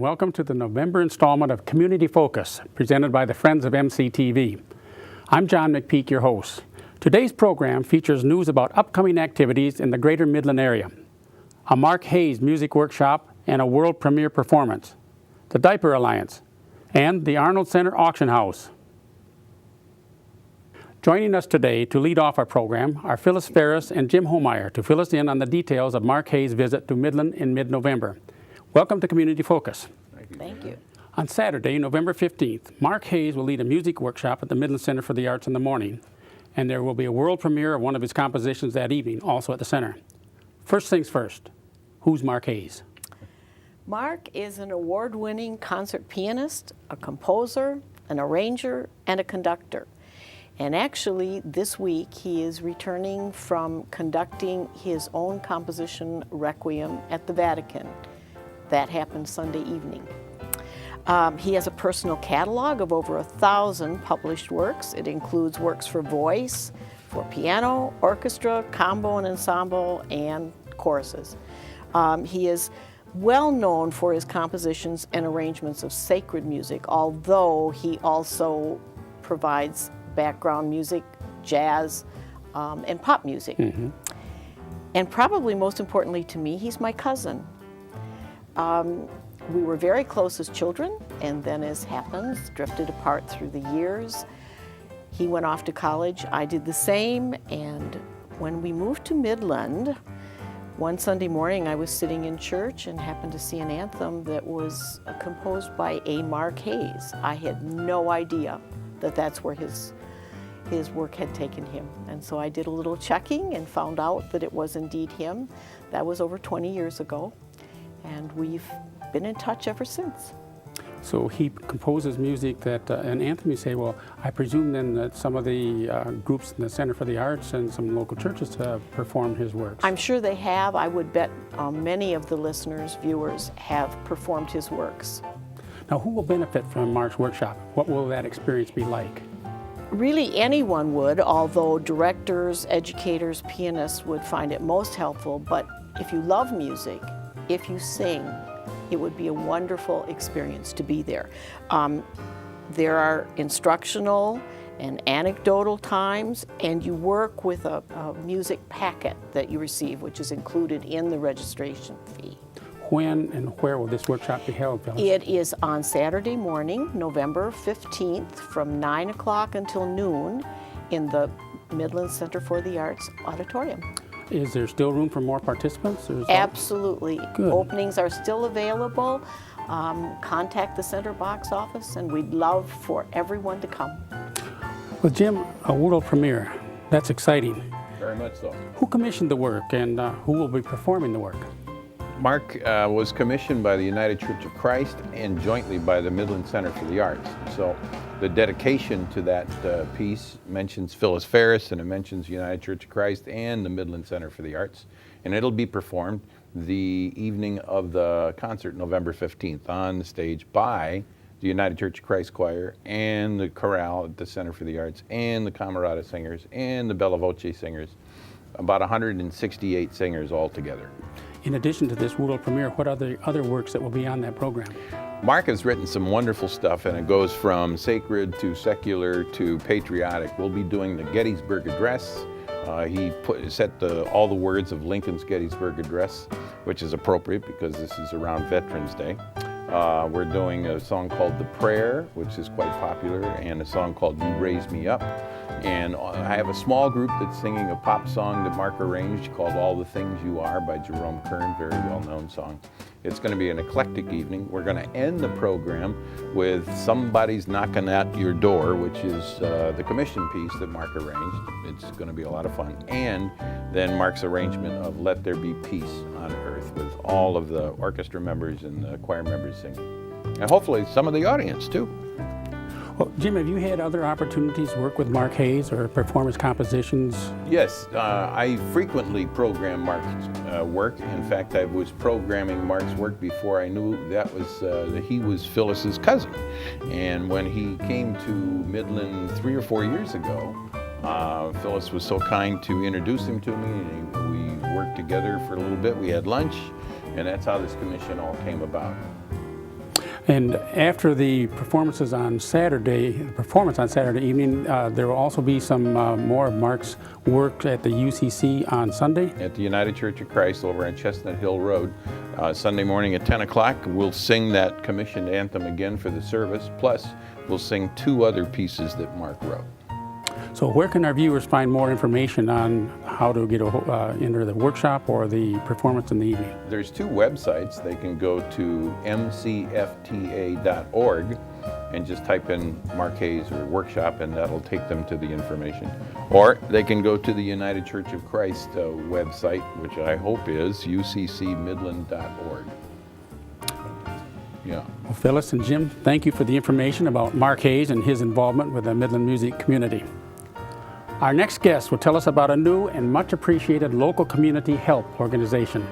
welcome to the November installment of Community Focus, presented by the Friends of MCTV. I'm John McPeak, your host. Today's program features news about upcoming activities in the Greater Midland area, a Mark Hayes music workshop and a world premiere performance, the Diaper Alliance, and the Arnold Center Auction House. Joining us today to lead off our program are Phyllis Ferris and Jim Homeyer to fill us in on the details of Mark Hayes' visit to Midland in mid-November. Welcome to Community Focus. Thank you. On Saturday, November 15th, Mark Hayes will lead a music workshop at the Midland Center for the Arts in the morning, and there will be a world premiere of one of his compositions that evening, also at the center. First things first, who's Mark Hayes? Mark is an award-winning concert pianist, a composer, an arranger, and a conductor. And actually, this week, he is returning from conducting his own composition, Requiem, at the Vatican. That happened Sunday evening. He has a personal catalog of over 1,000 published works. It includes works for voice, for piano, orchestra, combo and ensemble, and choruses. He is well known for his compositions and arrangements of sacred music, although he also provides background music, jazz, and pop music. Mm-hmm. And probably most importantly to me, he's my cousin. We were very close as children, and then, as happens, drifted apart through the years. He went off to college, I did the same, and when we moved to Midland, one Sunday morning I was sitting in church and happened to see an anthem that was composed by a Mark Hayes. I had no idea that that's where his work had taken him. And so I did a little checking and found out that it was indeed him. That was over 20 years ago. And we've been in touch ever since. So he composes music that, an anthem, you say, well, I presume then that some of the groups in the Center for the Arts and some local churches have performed his works. I'm sure they have. I would bet many of the listeners, viewers, have performed his works. Now, who will benefit from Mark's workshop? What will that experience be like? Really anyone would, although directors, educators, pianists would find it most helpful. But if you love music, if you sing, it would be a wonderful experience to be there. There are instructional and anecdotal times, and you work with a music packet that you receive, which is included in the registration fee. When and where will this workshop be held, Phyllis? It is on Saturday morning, November 15th, from 9 o'clock until noon in the Midland Center for the Arts auditorium. Is there still room for more participants? Absolutely. Good. Openings are still available. Contact the center box office, and we'd love for everyone to come. Well, Jim, a world premiere. That's exciting. Very much so. Who commissioned the work, and who will be performing the work? Mark was commissioned by the United Church of Christ and jointly by the Midland Center for the Arts. So the dedication to that piece mentions Phyllis Ferris, and it mentions United Church of Christ and the Midland Center for the Arts. And it'll be performed the evening of the concert, November 15th, on the stage by the United Church of Christ Choir and the chorale at the Center for the Arts and the Camerata Singers and the Bella Voce Singers, about 168 singers altogether. In addition to this world premiere, what are the other works that will be on that program? Mark has written some wonderful stuff, and it goes from sacred to secular to patriotic. We'll be doing the Gettysburg Address. He set all the words of Lincoln's Gettysburg Address, which is appropriate because this is around Veterans Day. We're doing a song called The Prayer, which is quite popular, and a song called You Raise Me Up. And I have a small group that's singing a pop song that Mark arranged called All the Things You Are by Jerome Kern, very well-known song. It's going to be an eclectic evening. We're going to end the program with Somebody's Knocking at Your Door, which is the commission piece that Mark arranged. It's going to be a lot of fun. And then Mark's arrangement of Let There Be Peace on Earth with all of the orchestra members and the choir members singing. And hopefully some of the audience, too. Well, Jim, have you had other opportunities to work with Mark Hayes or perform his compositions? Yes, I frequently program Mark's work. In fact, I was programming Mark's work before I knew that he was Phyllis's cousin. And when he came to Midland 3 or 4 years ago, Phyllis was so kind to introduce him to me, and we worked together for a little bit. We had lunch, and that's how this commission all came about. And after the performance on Saturday evening, there will also be some more of Mark's work at the UCC on Sunday. At the United Church of Christ over on Chestnut Hill Road, Sunday morning at 10 o'clock. We'll sing that commissioned anthem again for the service, plus we'll sing 2 other pieces that Mark wrote. So where can our viewers find more information on how to get into the workshop or the performance in the evening? There's 2 websites. They can go to mcfta.org and just type in Mark Hayes or workshop, and that'll take them to the information. Or they can go to the United Church of Christ website, which I hope is uccmidland.org. Yeah. Well, Phyllis and Jim, thank you for the information about Mark Hayes and his involvement with the Midland music community. Our next guest will tell us about a new and much appreciated local community help organization.